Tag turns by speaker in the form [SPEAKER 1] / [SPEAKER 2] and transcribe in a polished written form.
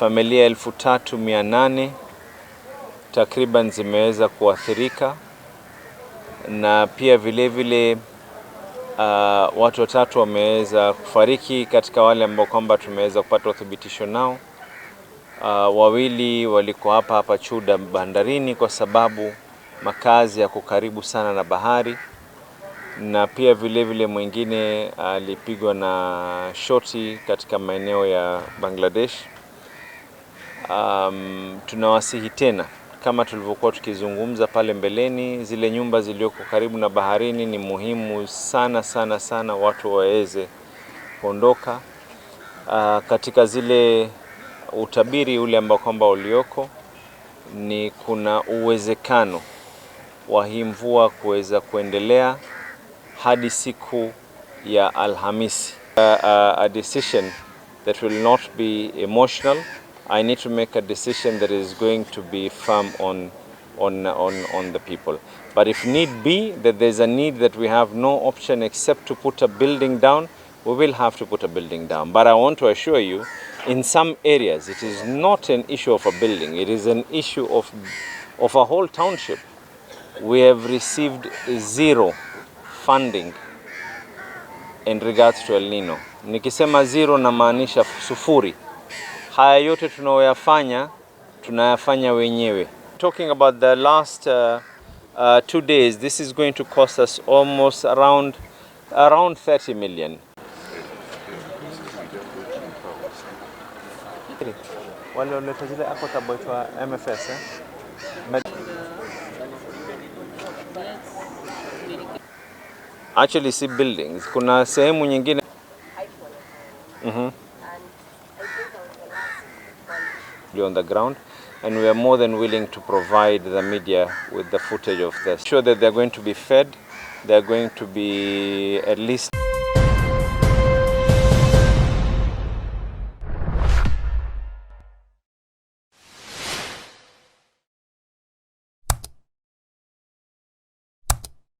[SPEAKER 1] familia 3,800 takriban zimeweza kuathirika, na pia vile vile watu watatu wameweza kufariki katika wale ambao kwamba tumeweza kupata uthibitisho nao. Wawili walikuwa hapa Chuda bandarini kwa sababu makazi yako karibu sana na bahari, na pia vile vile mwingine alipigwa na shoti katika maeneo ya Bangladesh. Tunawasihi tena, kama tulivyokuwa tukizungumza pale mbeleni, zile nyumba zilioko karibu na baharini ni muhimu sana sana sana watu waweze kuondoka. Katika zile utabiri ule ambao kwamba ulioko ni kuna uwezekano wa hii mvua kuweza kuendelea hadi siku ya Alhamisi. A decision that will not be emotional. I need to make a decision that is going to be firm on the people. But if need be, that there's a need that we have no option except to put a building down, we will have to put a building down. But I want to assure you, in some areas, it is not an issue of a building. It is an issue of a whole township. We have received zero funding in regards to El Nino. Nikisema zero namaanisha sufuri. Haya yote tunayafanya wenyewe. Talking about the last 2 days, this is going to cost us almost around 30 million. Wale waleta zile hapo taboitwa MFS Actually see buildings. Kuna sehemu nyingine on the ground, and we are more than willing to provide the media with the footage of this. Sure that they're going to be fed, they're going to be at least